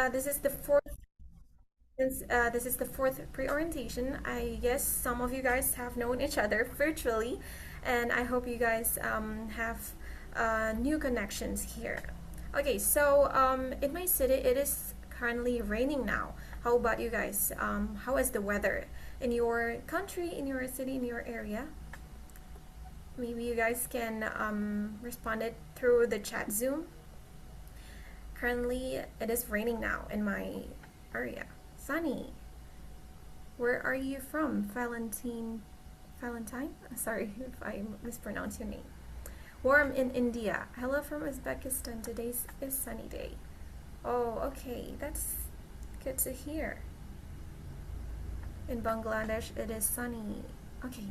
This is the fourth. Since this is the fourth pre-orientation, I guess some of you guys have known each other virtually, and I hope you guys have new connections here. Okay, so in my city, it is currently raining now. How about you guys? How is the weather in your country, in your city, in your area? Maybe you guys can respond it through the chat Zoom. Currently, it is raining now in my area. Sunny. Where are you from? Valentine? Valentine? Sorry if I mispronounce your name. Warm in India. Hello from Uzbekistan. Today's is sunny day. Oh, okay. That's good to hear. In Bangladesh, it is sunny. Okay.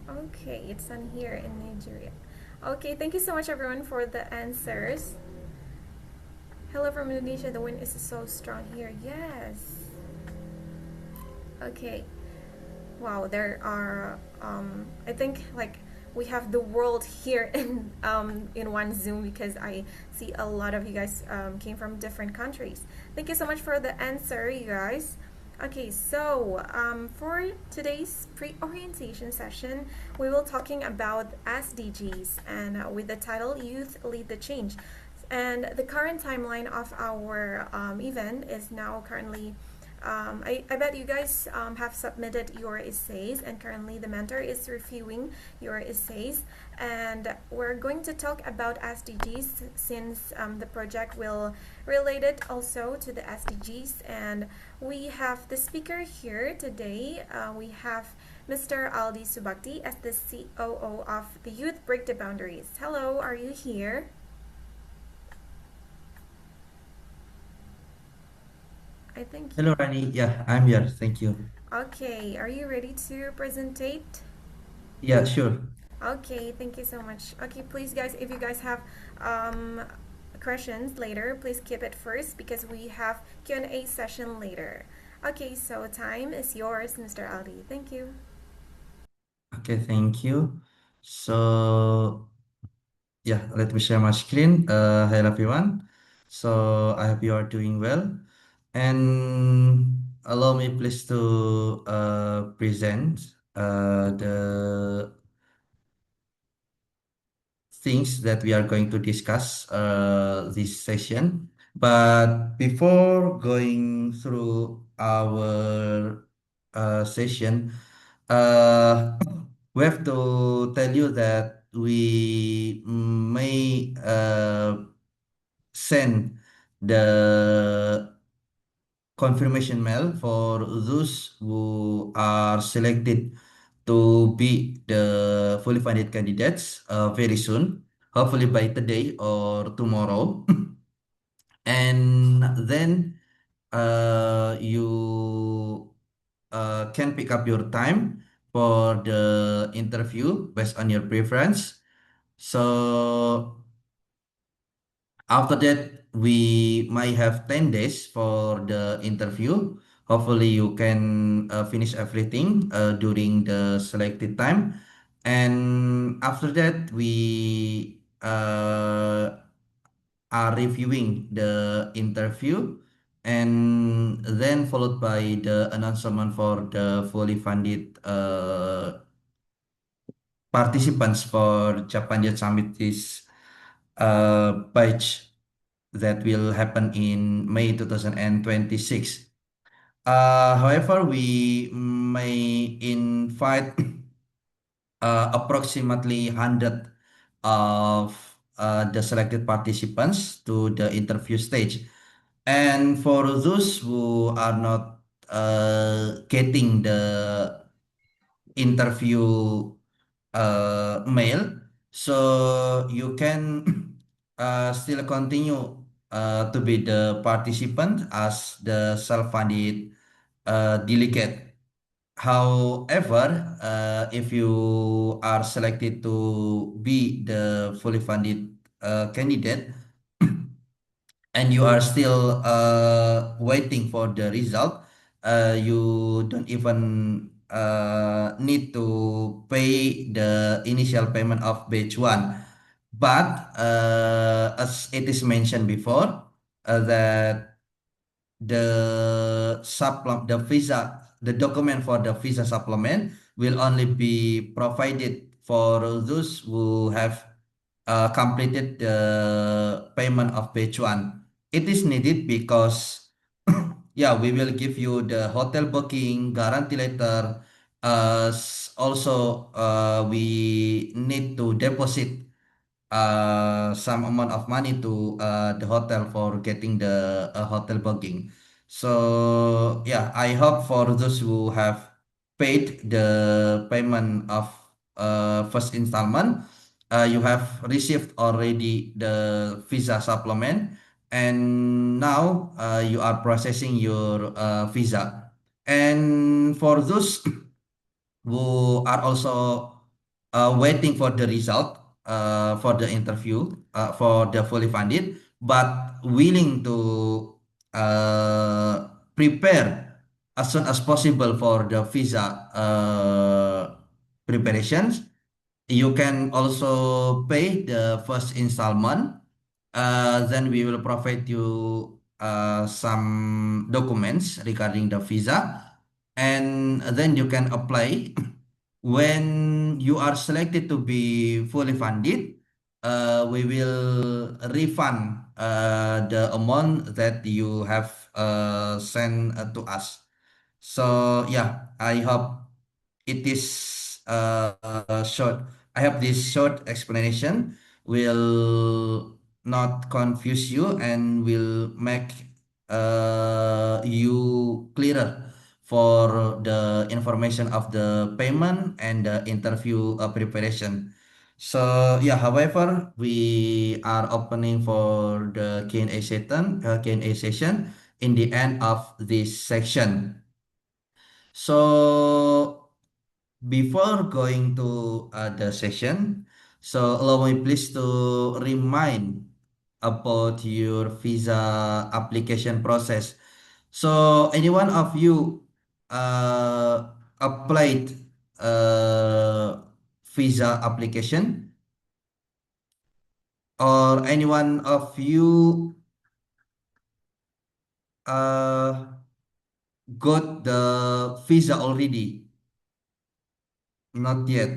Okay, it's sunny here in Nigeria. Okay, thank you so much everyone for the answers. Hello from Indonesia. The wind is so strong here. Yes. Okay. Wow, there are I think like we have the world here in one Zoom because I see a lot of you guys came from different countries. Thank you so much for the answer, you guys. Okay, so for today's pre-orientation session, we will talking about SDGs and with the title "Youth Lead the Change." And the current timeline of our event is now currently I bet you guys have submitted your essays, and currently the mentor is reviewing your essays. And we're going to talk about SDGs since the project will relate it also to the SDGs. And we have the speaker here today. We have Mr. Aldi Subakti as the COO of the Youth Break the Boundaries. Hello, are you here? I think Hello, Rani. Yeah, I'm here. Thank you. okay. Are you ready to presentate? Yeah, sure. Okay, thank you so much. Okay, please guys, if you guys have um, questions later, please keep it first because we have Q&A session later. Okay, so time is yours, Mr. Ali. Thank you. Okay, thank you. So, yeah, let me share my screen. Hello, everyone. So, I hope you are doing well. And allow me please to present the things that we are going to discuss this session. But before going through our session, uh, we have to tell you that we may send the confirmation mail for those who are selected to be the fully funded candidates very soon, hopefully by today or tomorrow. And then you can pick up your time for the interview based on your preference. So after that, we might have 10 days for the interview. Hopefully, you can finish everything during the selected time. And after that, we are reviewing the interview and then followed by the announcement for the fully funded participants for Japan Youth Summit is batch that will happen in May 2026. However, we may invite approximately 100 of the selected participants to the interview stage. And for those who are not getting the interview mail, so you can still continue to be the participant as the self-funded delegate. However, if you are selected to be the fully funded candidate, and you are still waiting for the result, you don't even need to pay the initial payment of batch one. But as it is mentioned before, that the document for the visa supplement will only be provided for those who have completed the payment of page one. It is needed because yeah, we will give you the hotel booking guarantee letter. Also, we need to deposit some amount of money to the hotel for getting the hotel booking. So yeah, I hope for those who have paid the payment of first installment, you have received already the visa supplement, and now you are processing your visa. And for those who are also waiting for the result for the interview for the fully funded, but willing to prepare as soon as possible for the visa preparations. You can also pay the first installment. Then we will provide you some documents regarding the visa, and then you can apply. When you are selected to be fully funded, we will refund the amount that you have sent to us. So yeah, I hope it is short. I hope this short explanation will not confuse you and will make you clearer for the information of the payment and the interview preparation. So yeah, however, we are opening for the Q&A session in the end of this section. So before going to the session, so allow me please to remind about your visa application process. So any one of you applied uh, visa application, or any one of you uh, got the visa already? Not yet.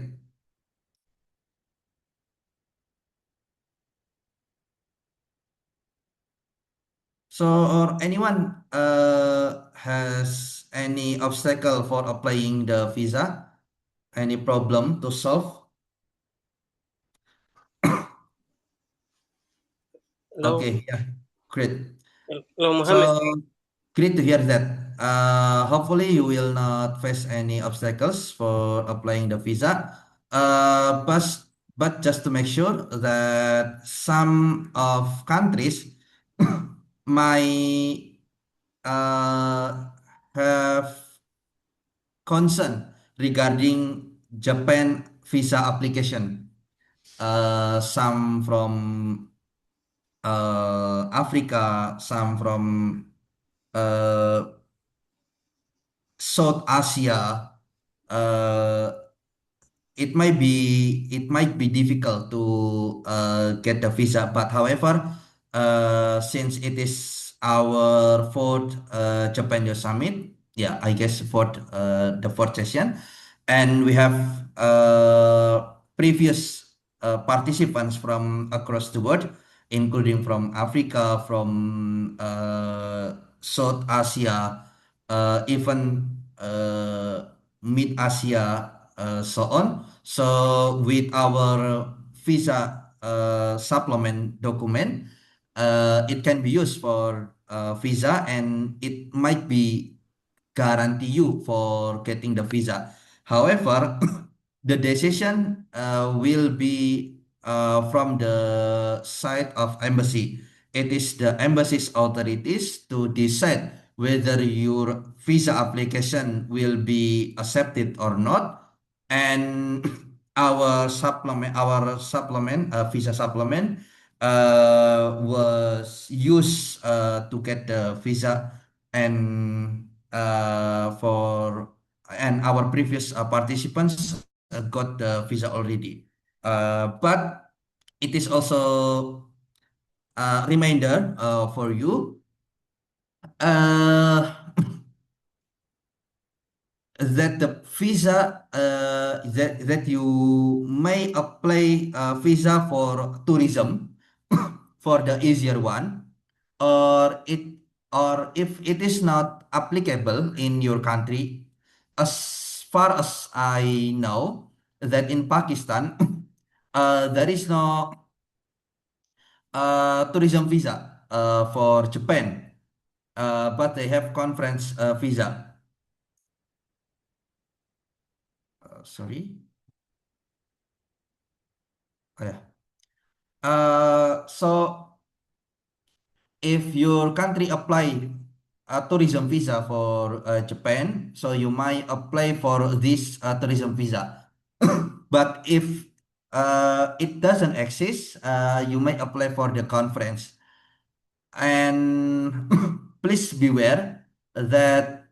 So, or anyone has any obstacle for applying the visa? Any problem to solve? Hello, Okay, yeah, great. hello, Mohammed. So, great to hear that. Hopefully, you will not face any obstacles for applying the visa. But just to make sure that some of countries might have concern regarding Japan visa application. Some from Africa, some from uh, South Asia. Uh, it might be difficult to get the visa, but however, since it is our fourth Japan Youth Summit, yeah, I guess the fourth session, and we have previous participants from across the world, including from Africa, from South Asia, even Mid Asia, so on. So with our visa supplement document, it can be used for visa, and it might be guarantee you for getting the visa. However, the decision will be from the side of embassy. It is the embassy's authorities to decide whether your visa application will be accepted or not. And visa supplement was used to get the visa, and our previous participants got the visa already. But it is also reminder for you. Uh, that the visa that you may apply visa for tourism for the easier one, or it or if it is not applicable in your country, as far as I know, that in Pakistan there is no tourism visa for Japan, but they have conference visa. Sorry. Oh, yeah. So if your country apply a tourism visa for Japan, so you might apply for this tourism visa. But if it doesn't exist, you might apply for the conference. And please beware that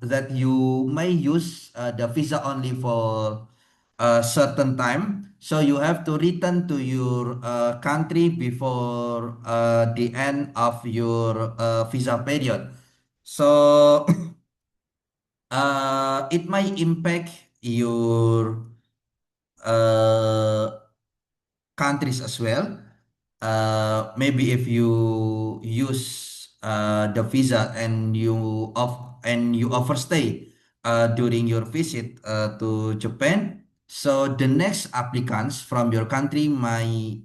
that you may use the visa only for a certain time, so you have to return to your country before the end of your visa period. So it might impact your uh, countries as well. Maybe if you use the visa and you overstay during your visit to Japan, so the next applicants from your country might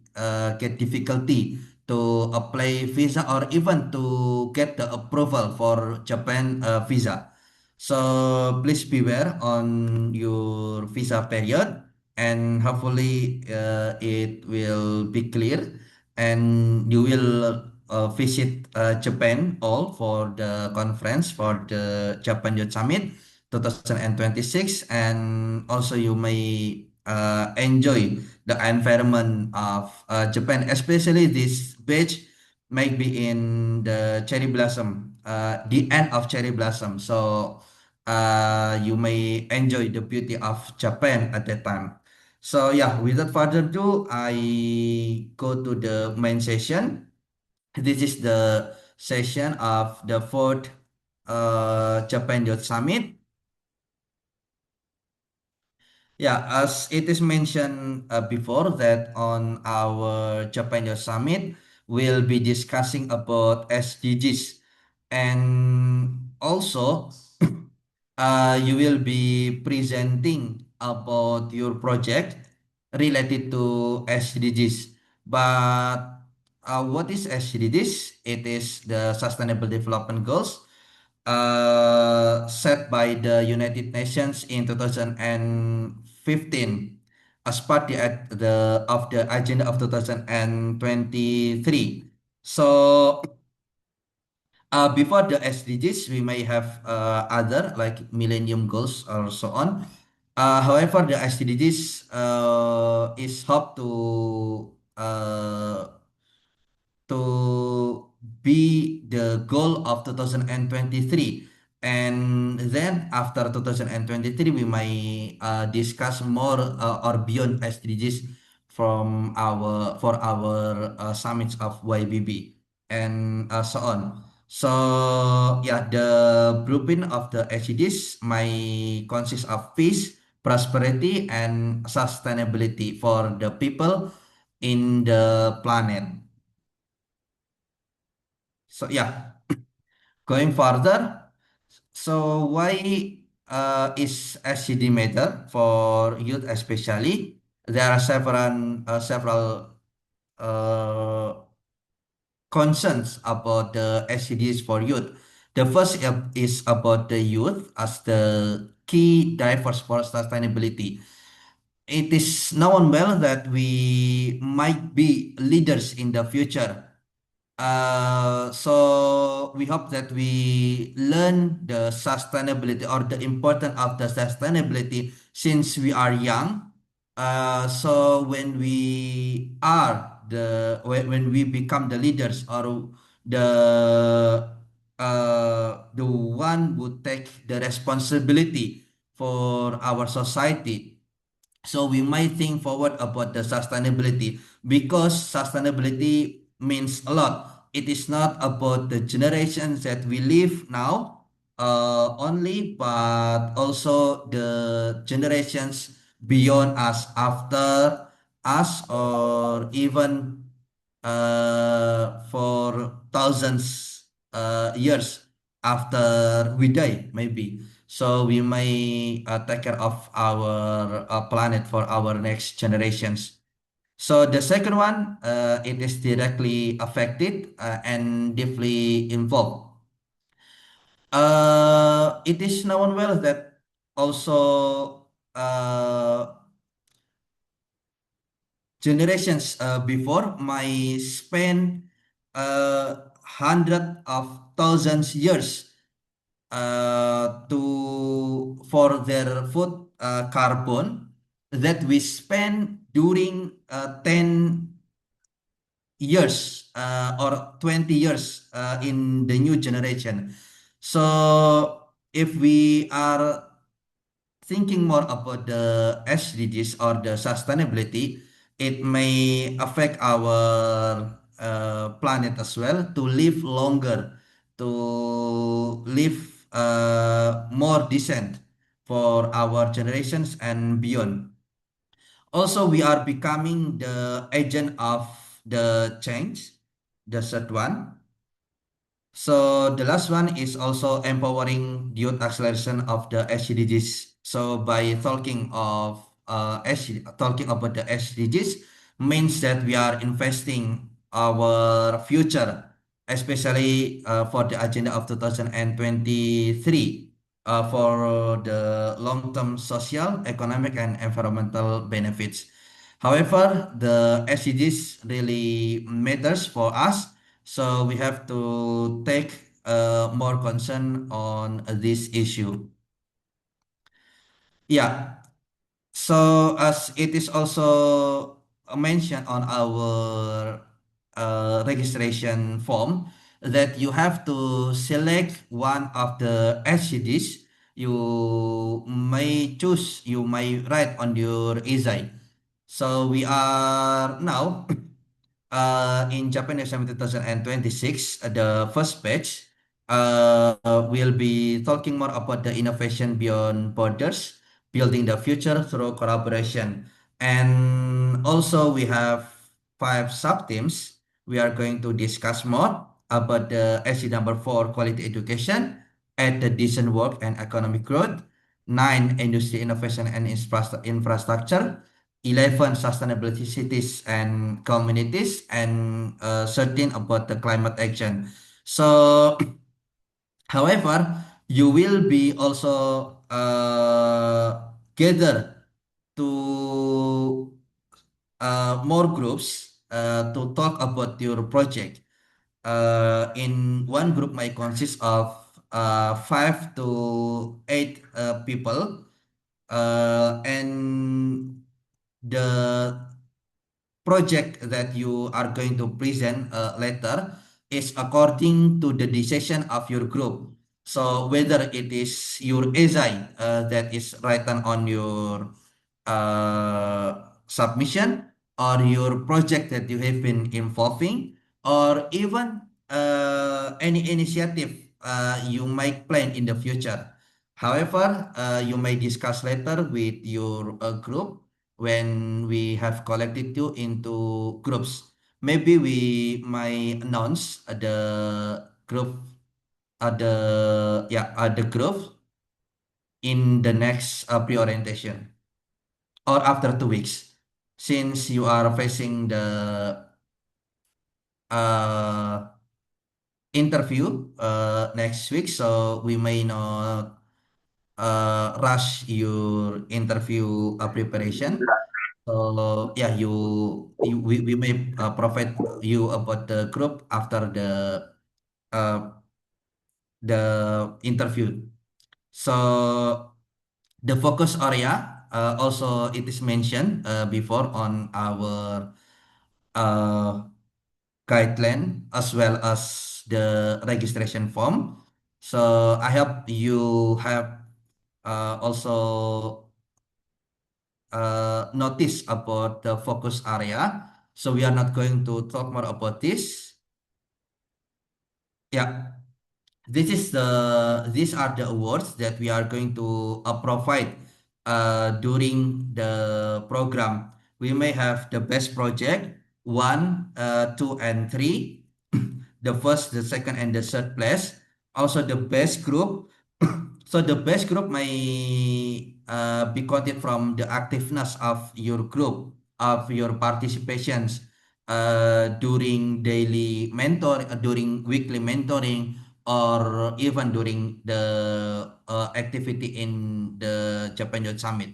get difficulty to apply visa or even to get the approval for Japan visa. So please beware on your visa period, and hopefully it will be clear and you will visit Japan all for the conference for the Japan Youth Summit 2026, and also you may enjoy the environment of Japan, especially this beach might be in the cherry blossom, the end of cherry blossom, so you may enjoy the beauty of Japan at that time. So yeah, without further ado, I go to the main session. This is the session of the fourth Japan Youth Summit. Yeah, as it is mentioned before that on our Japan Youth Summit, we'll be discussing about SDGs, and also you will be presenting about your project related to SDGs. But what is SDGs? It is the Sustainable Development Goals set by the United Nations in 2015 as part of the agenda of 2023. So before the SDGs, we may have other like Millennium Goals or so on. However, the SDGs is hoped to be the goal of 2023, and then after 2023 we might discuss more or beyond SDGs from our for our summits of YBB and so on. So yeah, the blueprint of the SDGs might consist of peace, prosperity, and sustainability for the people in the planet. So yeah, going further, so why is SCD matter for youth especially? There are several uh, concerns about the SCDs for youth. The first is about the youth as the key drivers for sustainability. It is known well that we might be leaders in the future. So we hope that we learn the sustainability or the importance of the sustainability since we are young. So when when we become the leaders or the one who take the responsibility for our society, So we might think forward about the sustainability because sustainability means a lot. It is not about the generations that we live now only, but also the generations beyond us, after us, or even for thousands years after we die, maybe. So we may take care of our planet for our next generations. So the second one, it is directly affected and deeply involved. It is known well that also generations before may spend hundred of thousands years to for their food carbon that we spend during 10 years or 20 years in the new generation. So if we are thinking more about the SDGs or the sustainability, it may affect our planet as well to live longer, to live more decent for our generations and beyond. Also, we are becoming the agent of the change, the third one. So the last one is also empowering youth acceleration of the SDGs. So by talking about the SDGs means that we are investing our future, especially for the agenda of 2023 for the long-term social, economic, and environmental benefits. However, the SDGs really matters for us, so we have to take more concern on this issue. Yeah, so as it is also mentioned on our registration form that you have to select one of the SCDs, you may write on your essay. So we are now in Japan Summit 2026, the first batch will be talking more about the innovation beyond borders, building the future through collaboration. And also we have 5 sub-teams. We are going to discuss more about the SC number 4, quality education, at the decent work and economic growth, 9, industry innovation and infrastructure, 11, sustainability cities and communities, and 13 about the climate action. So however, you will be also gather to more groups to talk about your project. In one group might consist of 5 to 8 people, and the project that you are going to present later is according to the decision of your group. So whether it is your essay that is written on your submission, or your project that you have been involving, or even any initiative you might plan in the future. However, you may discuss later with your group when we have collected you into groups. Maybe we might announce the group in the next pre-orientation or after 2 weeks, since you are facing the uh, interview next week, so we may not rush your interview preparation. So yeah, we may provide you about the group after uh, the interview. So the focus area also it is mentioned before on our uh, guideline as well as the registration form. So I hope you have also notice about the focus area. So we are not going to talk more about this. Yeah, these are the awards that we are going to provide during the program. We may have the best project, one, two, and three, the first, the second, and the third place. Also, the best group. So the best group may be quoted from the activeness of your group, of your participations during daily mentor, during weekly mentoring, or even during the activity in the Japan Youth Summit.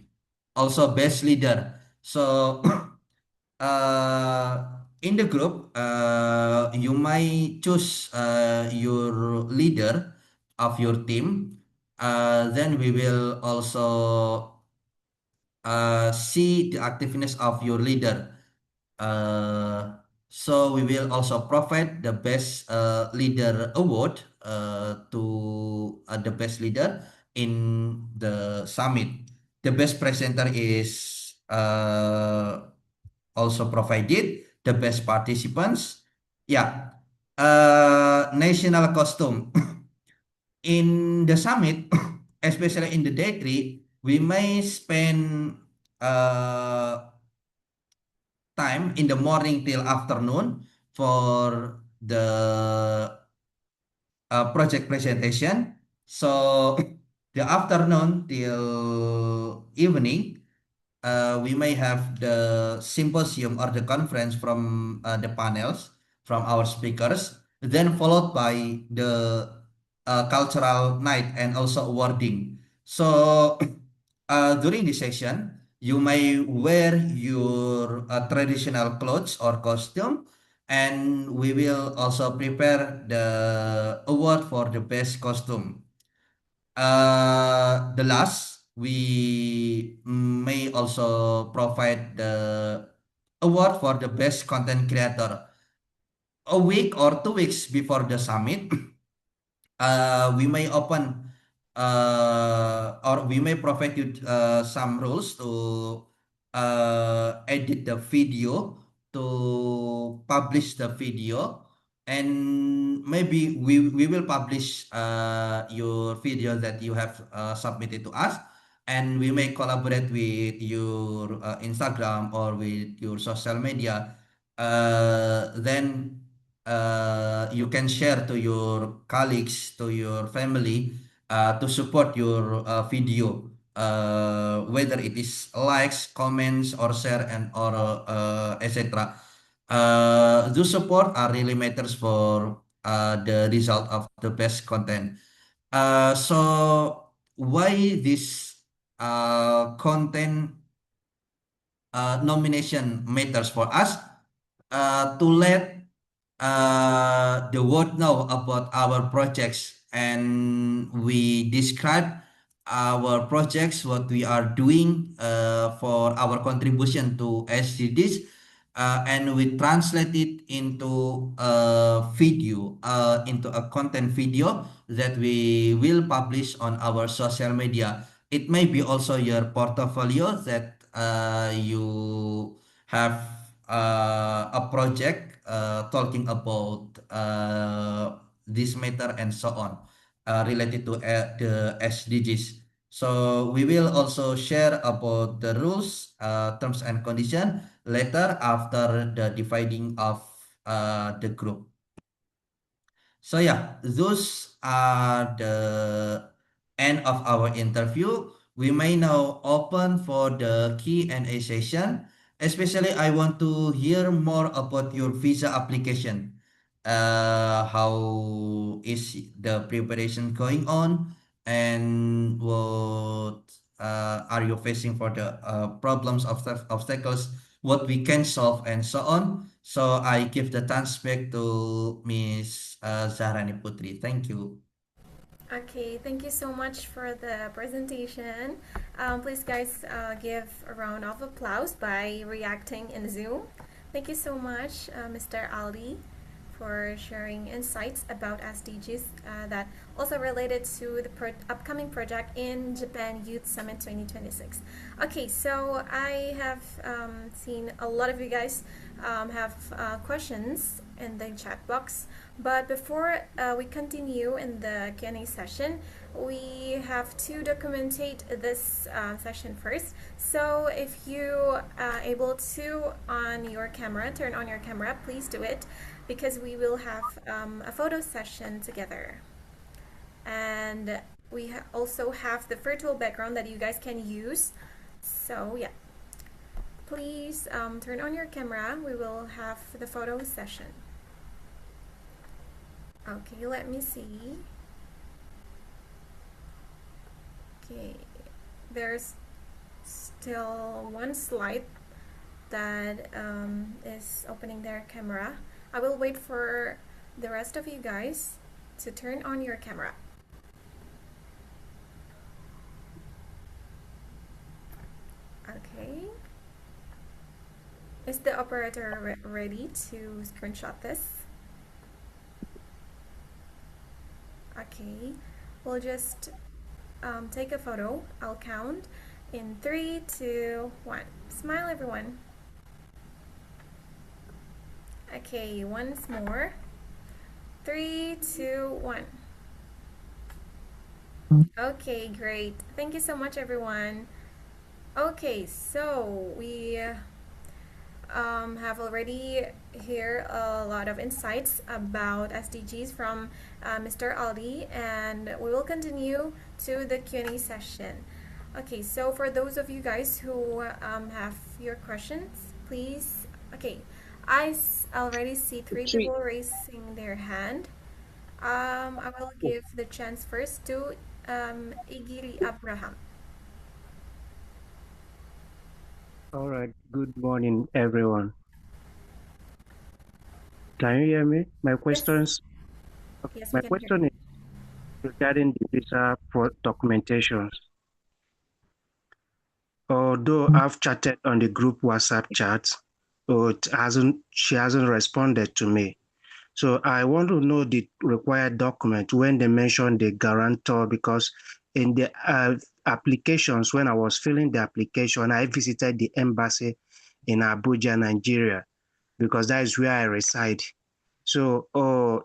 Also, best leader. So, in the group, you might choose your leader of your team. Then we will also see the activeness of your leader. Uh, so we will also provide the best leader award to the best leader in the summit. The best presenter is also provided. The best participants, yeah. National costume in the summit, especially in the day three, we may spend uh, time in the morning till afternoon for the project presentation. So the afternoon till evening, we may have the symposium or the conference from the panels from our speakers, then followed by the cultural night and also awarding. So during this session, you may wear your traditional clothes or costume, and we will also prepare the award for the best costume. The last, we may also provide the award for the best content creator. A week or 2 weeks before the summit, we may open or we may provide you some rules to edit the video, to publish the video, and maybe we will publish your video that you have submitted to us, and we may collaborate with your Instagram or with your social media. Then you can share to your colleagues, to your family, to support your video, whether it is likes, comments, or share, and or etc. Those support are really matters for the result of the best content. So why this content nomination matters for us? To let the world know about our projects, and we describe our projects, what we are doing for our contribution to SDGs, and we translate it into a video, into a content video that we will publish on our social media. It may be also your portfolio that you have a project talking about this matter and so on, related to the SDGs. So we will also share about the rules, terms and condition later after the dividing of the group. So yeah, those are the end of our interview. We may now open for the Q&A session. Especially, I want to hear more about your visa application. How is the preparation going on, and what are you facing for the problems, obstacles, what we can solve, and so on. So I give the chance back to Miss Zahrani Putri. Thank you. Okay, thank you so much for the presentation. Please, guys, give a round of applause by reacting in Zoom. Thank you so much, Mr. Ali, for sharing insights about SDGs that also related to the upcoming project in Japan Youth Summit 2026. Okay, so I have seen a lot of you guys have questions in the chat box. But before we continue in the Q&A session, we have to documentate this session first. So if you are able to turn on your camera, please do it because we will have a photo session together. And we also have the virtual background that you guys can use. So yeah, please turn on your camera. We will have the photo session. Okay, let me see. Okay, there's still one slide that is opening their camera. I will wait for the rest of you guys to turn on your camera. Okay. Is the operator ready to screenshot this? Okay, we'll just take a photo. I'll count in 3, 2, 1. Smile, everyone. Okay, once more. 3, 2, 1. Okay, great. Thank you so much, everyone. Okay, so we have already heard a lot of insights about SDGs from Mr. Aldi, and we will continue to the Q&A session. Okay, so for those of you guys who have your questions, please. Okay, I already see 3 people raising their hand. I will give the chance first to Igiri Abraham. All right. Good morning, everyone. Can you hear me? My questions. Yes, My we can hear question you. is regarding the visa for documentations. Although I've chatted on the group WhatsApp chat, she hasn't responded to me. So I want to know the required document when they mention the guarantor, because in the applications, when I was filling the application, I visited the embassy in Abuja, Nigeria, because that is where I reside. So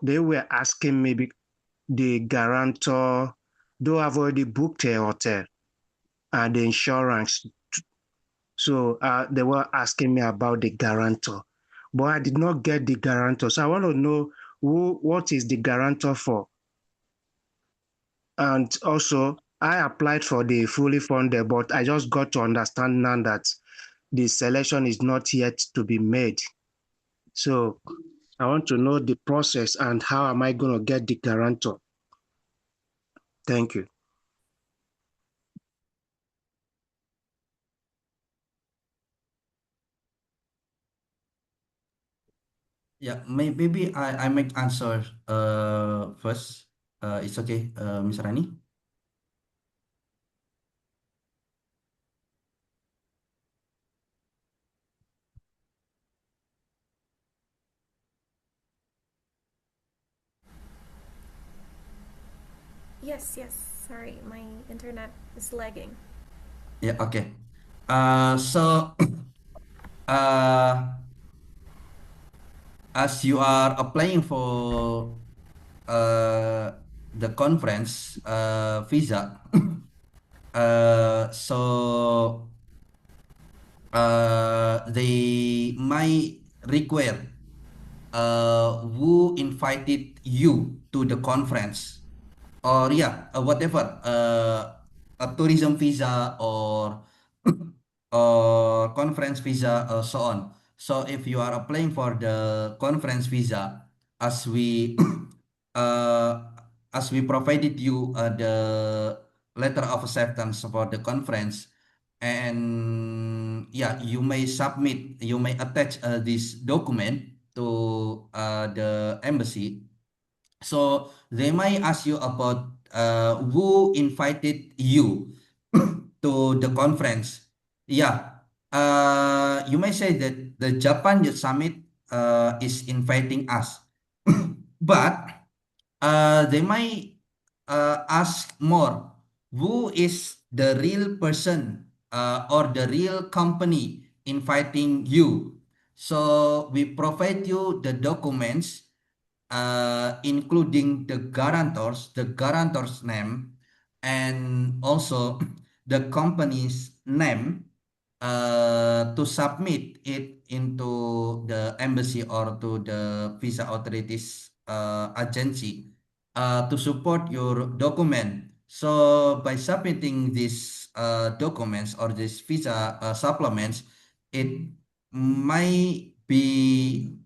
they were asking me the guarantor, though I've already booked a hotel and the insurance. So they were asking me about the guarantor, but I did not get the guarantor. So I want to know what is the guarantor for? And also, I applied for the fully funded, but I just got to understand now that the selection is not yet to be made. So I want to know the process and how am I going to get the guarantor? Thank you. Yeah, maybe I make answer first. It's okay, Miss Rani. Yes, yes. Sorry, my internet is lagging. Yeah, okay. So uh, as you are applying for the conference visa, so they might require who invited you to the conference, or yeah, whatever, a tourism visa or or conference visa, so on. So if you are applying for the conference visa, as we uh, as we provided you the letter of acceptance for the conference, and yeah, you may attach this document to the embassy. So they might ask you about who invited you to the conference. Yeah, you may say that the Japan Youth Summit is inviting us. but they might ask more, who is the real person or the real company inviting you? So we provide you the documents, including the guarantor's name, and also the company's name, to submit it into the embassy or to the visa authorities agency to support your document. So by submitting these documents or these visa supplements, it might be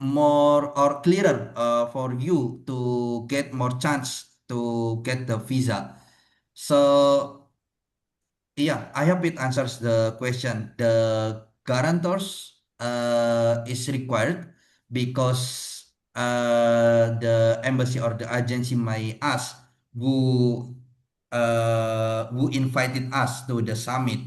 more or clearer for you to get more chance to get the visa. So yeah, I hope it answers the question. The guarantors is required because the embassy or the agency may ask who invited us to the summit,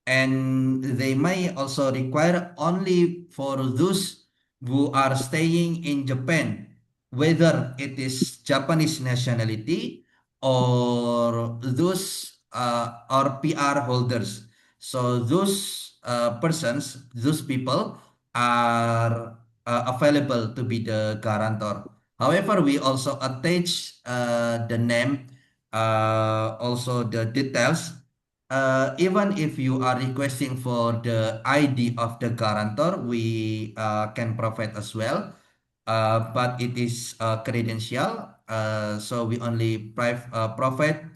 and they may also require only for those who are staying in Japan, whether it is Japanese nationality or those or PR holders. So those persons, those people are available to be the guarantor. However, we also attach the name, also the details. Even if you are requesting for the ID of the guarantor, we can provide as well. But it is credential, so we only provide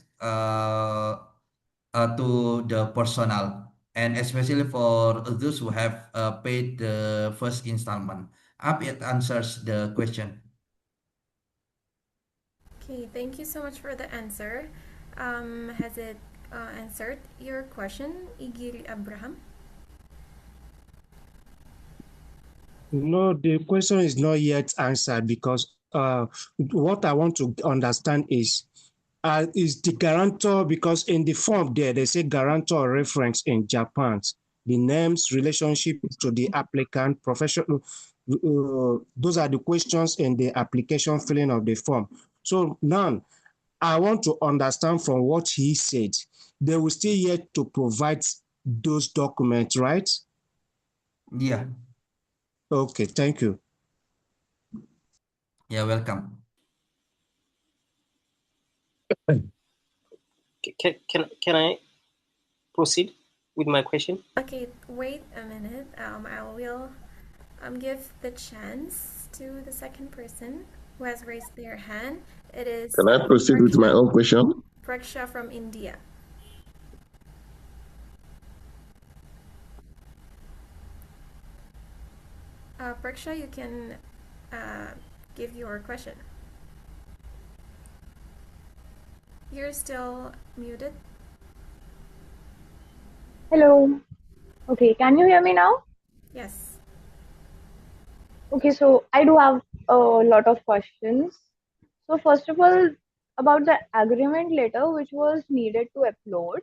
to the personnel, and especially for those who have paid the first installment. I hope it answers the question. Okay, thank you so much for the answer. Has it answered your question, Igiri Abraham? No, the question is not yet answered because what I want to understand is the guarantor, because in the form there, they say guarantor reference in Japan, the names, relationship to the applicant, professional, those are the questions in the application filling of the form. So now I want to understand from what he said, they will still yet to provide those documents, right? Yeah, Okay, thank you. yeah, welcome. Can I proceed with my question? Okay, wait a minute. I will give the chance to the second person who has raised their hand. It is Can I proceed with my own question? Praksha from India. Praksha, you can give your question. You're still muted. Hello. Okay, can you hear me now? Yes. Okay, so I do have a lot of questions. So first of all, about the agreement letter which was needed to upload,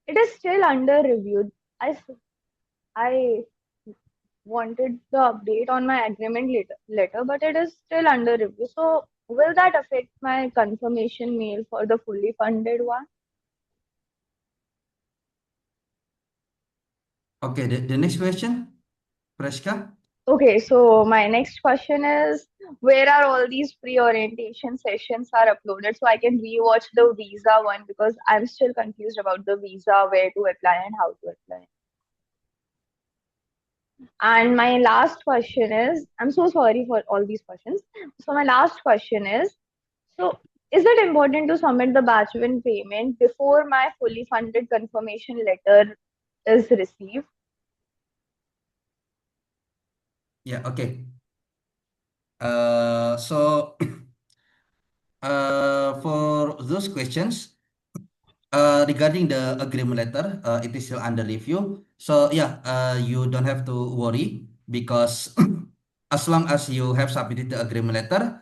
it is still under review. I wanted the update on my agreement letter, but it is still under review. So will that affect my confirmation mail for the fully funded one? Okay, the next question, Preska. Okay, so my next question is, where are all these pre-orientation sessions are uploaded so I can rewatch the visa one, because I'm still confused about the visa, where to apply and how to apply. And my last question is, I'm so sorry for all these questions. So my last question is, so is it important to submit the batch win payment before my fully funded confirmation letter is received? Yeah, okay. So for those questions, regarding the agreement letter, it is still under review. So yeah, you don't have to worry because as long as you have submitted the agreement letter,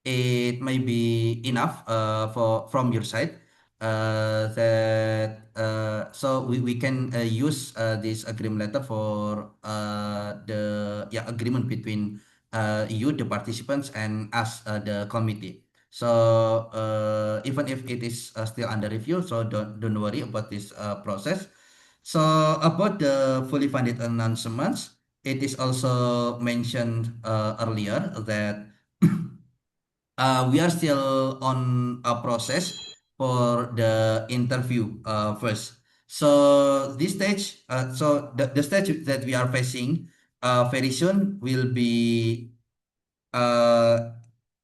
it may be enough for from your side. that so we can use this agreement letter for the agreement between you, the participants, and us, the committee. So even if it is still under review, so don't worry about this process. So about the fully funded announcements, it is also mentioned earlier that we are still on a process for the interview first. So this stage, the stage that we are facing very soon will be uh,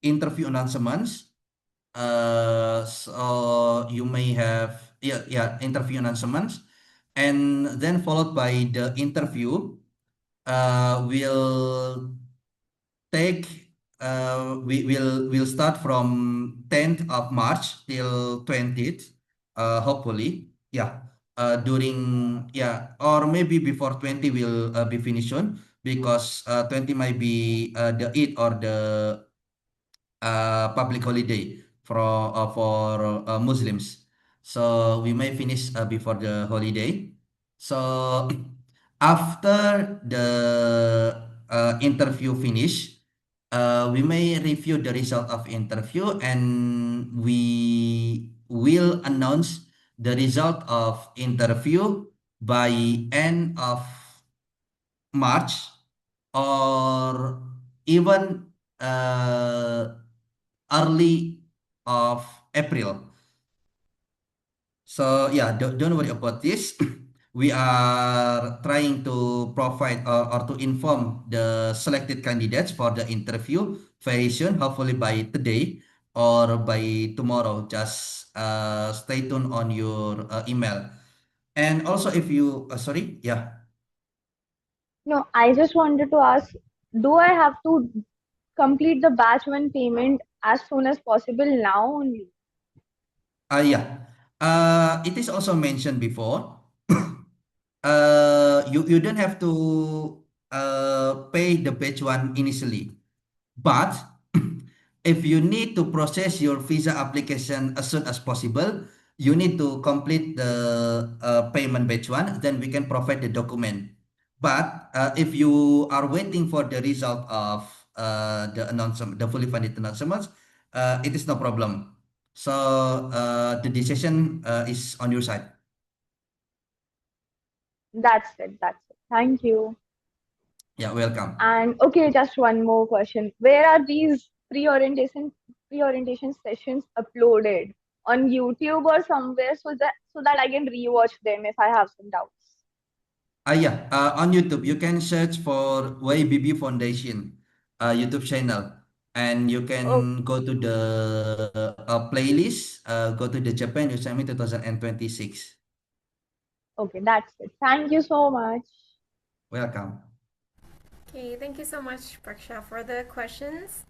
interview announcements. So you may have interview announcements, and then followed by the interview. Will take we'll start from 10th of March till 20th, hopefully. Yeah. During or maybe before 20 will be finished soon, because 20 might be the Eid or the public holiday for Muslims. So we may finish before the holiday. So after the interview finish, we may review the result of interview, and we will announce the result of interview by end of March, or even early of April. So yeah, don't worry about this. We are trying to provide or to inform the selected candidates for the interview very soon, hopefully by today or by tomorrow. Just stay tuned on your email. And also, if you sorry, yeah. No, I just wanted to ask, do I have to complete the batch one payment as soon as possible now only? Yeah. It is also mentioned before. You don't have to pay the batch one initially, but if you need to process your visa application as soon as possible, you need to complete the payment batch one. Then we can provide the document. But if you are waiting for the result of the announcement, the fully funded announcements, it is no problem. So the decision is on your side. That's it. That's it. Thank you. Yeah, welcome. And okay, just one more question. Where are these pre-orientation sessions uploaded? On YouTube or somewhere, so that I can rewatch them if I have some doubts. Yeah, on YouTube, you can search for YBB Foundation YouTube channel, and you Oh, can go to the playlist, go to the Japan Youth Summit 2026. okay, that's it. Thank you so much. Welcome. Okay, thank you so much, Praksha, for the questions.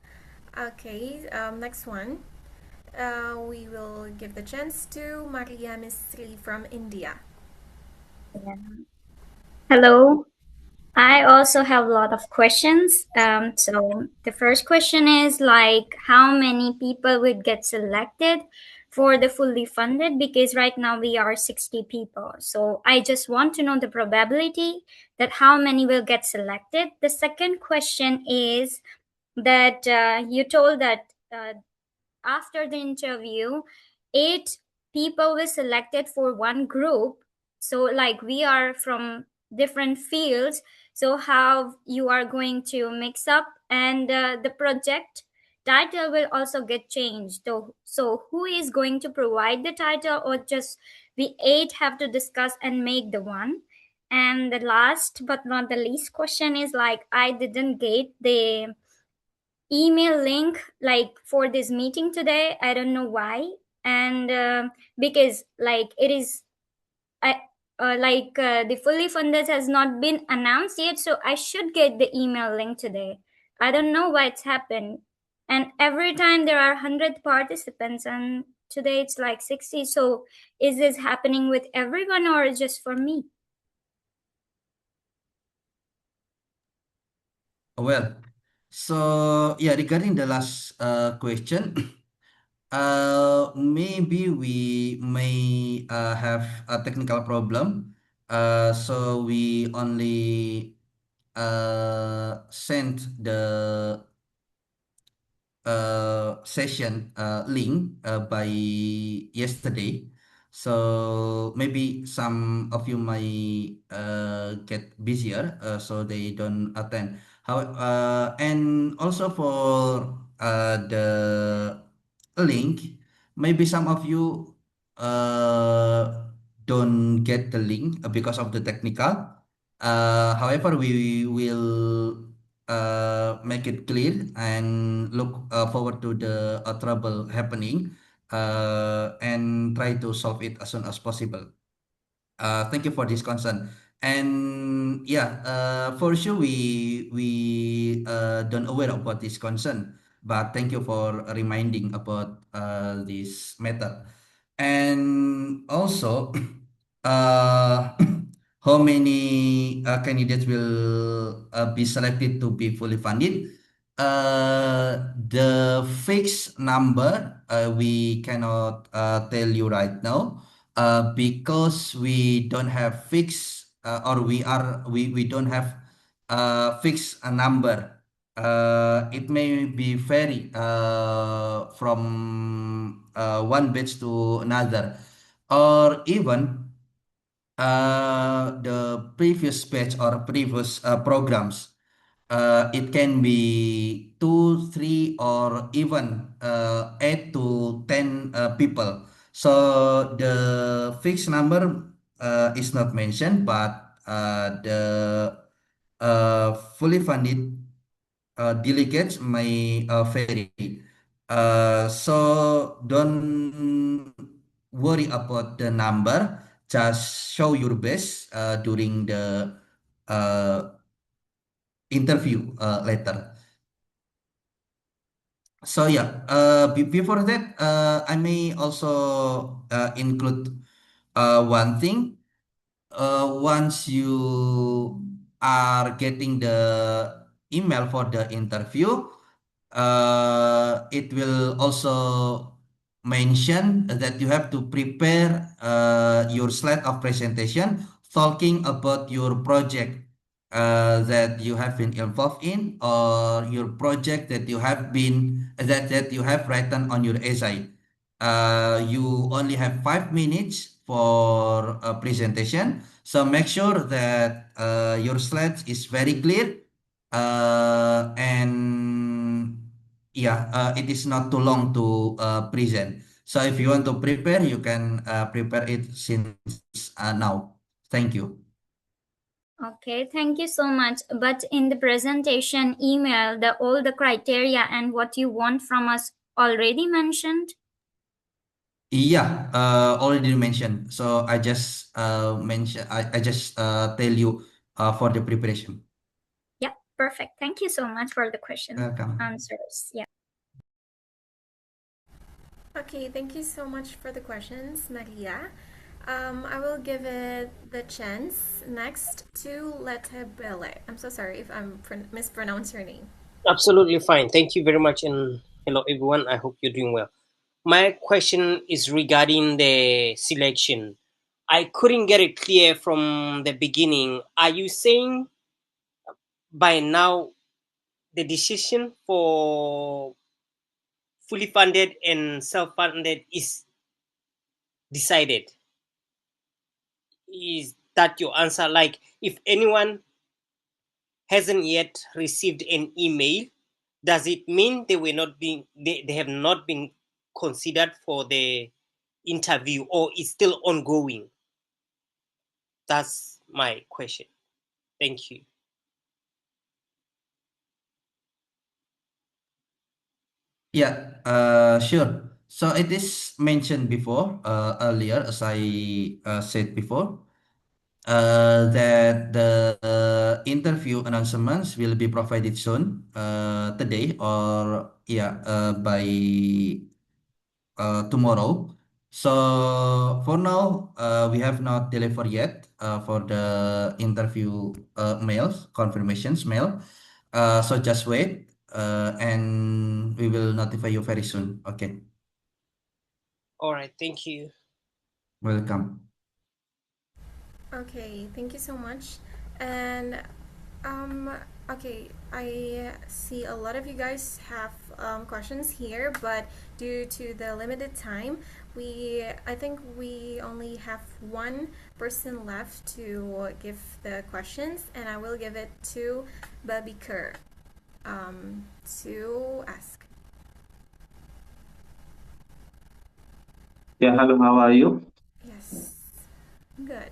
Okay, next one. We will give the chance to Maria Misri from India. Yeah. Hello. I also have a lot of questions. So the first question is like, how many people would get selected for the fully funded? Because right now we are 60 people. So I just want to know the probability that how many will get selected. The second question is that you told that after the interview, 8 people were selected for one group. So like we are from different fields, so how you are going to mix up, and the project title will also get changed. So who is going to provide the title, or just we 8 have to discuss and make the one? And the last but not the least question is like, I didn't get the email link like for this meeting today. I don't know why. And because like it is the fully funded has not been announced yet, so I should get the email link today. I don't know why it's happened. And every time there are 100 participants, and today it's like 60. So is this happening with everyone or just for me? Well, so yeah, regarding the last question, Maybe we may have a technical problem. So we only sent the session link by yesterday. So maybe some of you might get busier, so they don't attend. And also for the link, maybe some of you don't get the link because of the technical. However, we will make it clear and look forward to the trouble happening and try to solve it as soon as possible. Thank you for this concern. And yeah, for sure we don't aware about this concern, but thank you for reminding about this matter. And also, uh, how many candidates will be selected to be fully funded? The fixed number we cannot tell you right now because we don't have fixed or we don't have fixed a number. It may be vary from one batch to another, or even the previous batch or previous programs. It can be two, three, or even 8 to 10 people. So the fixed number is not mentioned, but the fully funded delegates may vary. So don't worry about the number. Just show your best during the uh, interview later. So yeah, before that, I may also include one thing. Once you are getting the email for the interview, it will also mention that you have to prepare your slide of presentation talking about your project that you have been involved in, or your project that you have been that you have written on your essay. You only have 5 minutes for a presentation, so make sure that your slides is very clear and yeah, it is not too long to present. So if you want to prepare, you can prepare it since now. Thank you. Okay, thank you so much. But in the presentation email, all the criteria and what you want from us already mentioned? Yeah, already mentioned. So I just I just tell you for the preparation. Yeah, perfect. Thank you so much for the question Welcome. answers. Yeah. Okay, thank you so much for the questions, Maria. I will give it the chance next to Letebele. I'm so sorry if I'm mispronounce your name. Absolutely fine. Thank you very much, and hello everyone. I hope you're doing well. My question is regarding the selection. I couldn't get it clear from the beginning. Are you saying by now the decision for fully funded and self-funded is decided? Is that your answer? Like, if anyone hasn't yet received an email, does it mean they have not been considered for the interview, or is still ongoing? That's my question. Thank you. Yeah, sure. So it is mentioned before, earlier, as I said before, that the interview announcements will be provided soon, today, or yeah, by tomorrow. So for now, we have not delivered yet for the interview mails, confirmations mail. So just wait, and we will notify you very soon. Okay. All right, thank you. Welcome. Okay, thank you so much. And um, okay, I see a lot of you guys have questions here, but due to the limited time, I think we only have one person left to give the questions, and I will give it to Babi Kerr to ask. Yeah, hello, how are you? Yes, good.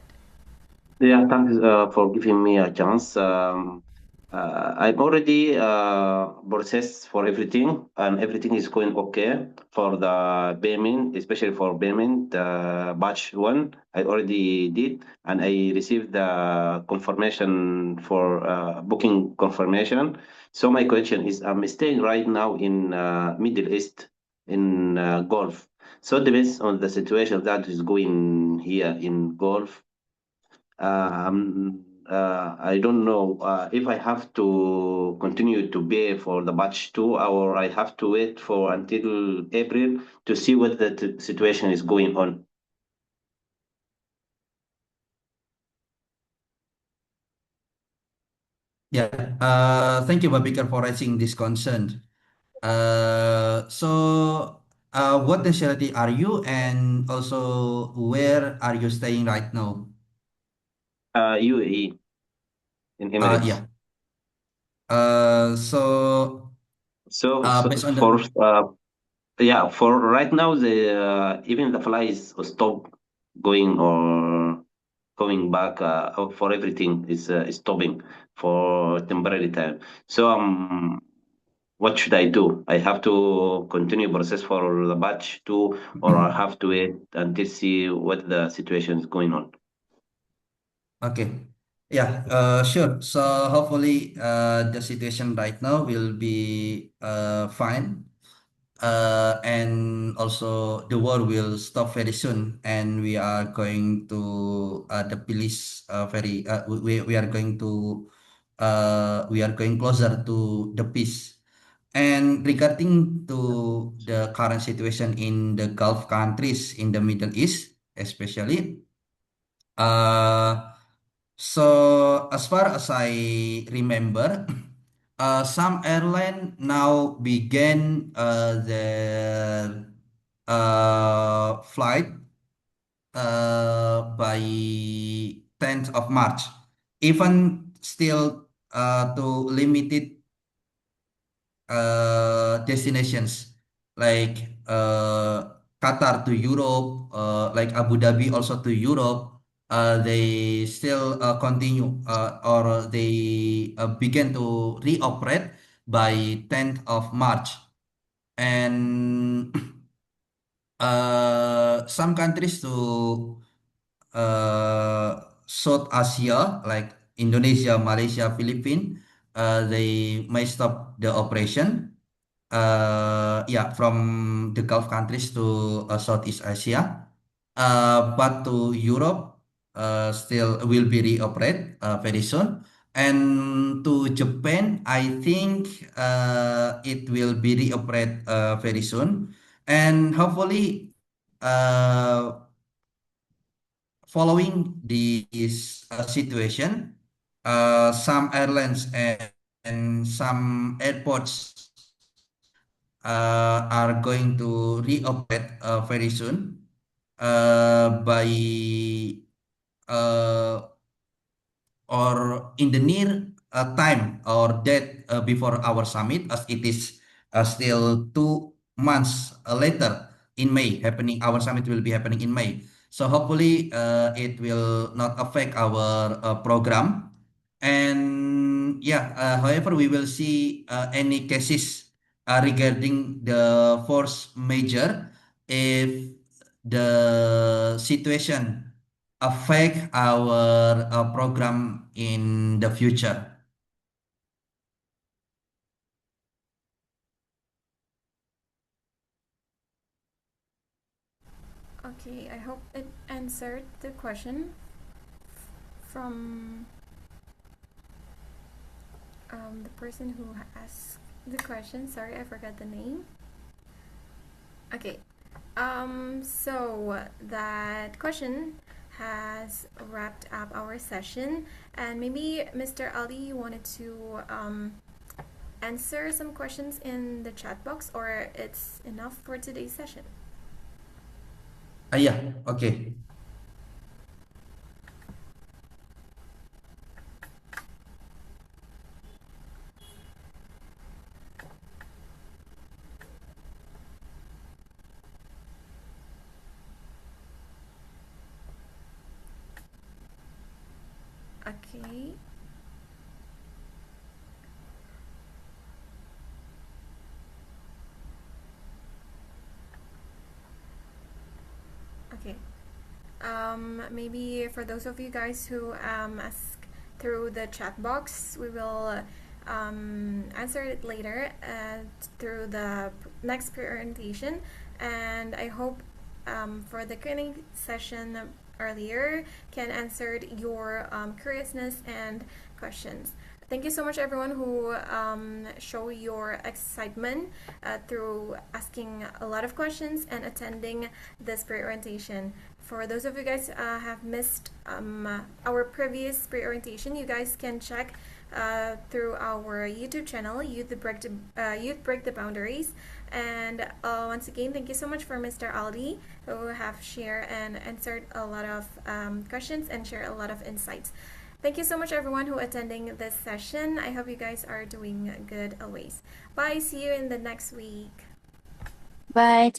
Yeah, thanks for giving me a chance. I'm already processed for everything, and everything is going okay for the payment, especially for payment. Batch one, I already did, and I received the confirmation for booking confirmation. So my question is, I'm staying right now in Middle East in Gulf. So it depends on the situation that is going here in Gulf. I don't know if I have to continue to pay for the batch two, or I have to wait for until April to see what the situation is going on. Yeah, thank you, Babikar, for raising this concern. What nationality are you, and also where are you staying right now? UAE in Emirates. Yeah. So, So based on the for right now, the even the flights stop going or coming back for everything is stopping for temporary time. So what should I do? I have to continue process for the batch two, or I have to wait until see what the situation is going on. Okay. Yeah, sure. So hopefully, the situation right now will be fine. And also the war will stop very soon, and we are going to the police very we are going closer to the peace. And regarding to the current situation in the Gulf countries in the Middle East, especially, uh, so as far as I remember, some airline now began their flight by 10th of March, even still to limited destinations like Qatar to Europe, like Abu Dhabi also to Europe. They still continue or they begin to reoperate by 10th of March. And some countries to South Asia, like Indonesia, Malaysia, Philippines, they may stop the operation. Yeah, from the Gulf countries to Southeast Asia, but to Europe, still will be reoperate very soon. And to Japan, I think it will be reoperate very soon. And hopefully, following this situation, some airlines and some airports are going to reoperate very soon by uh, or in the near time or date before our summit, as it is still 2 months later in May happening. Our summit will be happening in May, so hopefully it will not affect our program. And yeah, however, we will see any cases regarding the force major if the situation affect our program in the future. Okay, I hope it answered the question from the person who asked the question. Sorry, I forgot the name. Okay, So that question has wrapped up our session, and maybe Mr. Ali, you wanted to answer some questions in the chat box, or it's enough for today's session? Yeah, okay. Okay. Okay. Maybe for those of you guys who ask through the chat box, we will answer it later through the next pre-orientation. And I hope for the Q&A session earlier can answer your curiousness and questions. Thank you so much, everyone who show your excitement through asking a lot of questions and attending this pre-orientation. For those of you guys have missed our previous pre-orientation, you guys can check through our YouTube channel, Youth Break the Boundaries. And once again, thank you so much for Mr. Ali, who have shared and answered a lot of questions and shared a lot of insights. Thank you so much, everyone who attending this session. I hope you guys are doing good always. Bye. See you in the next week. Bye.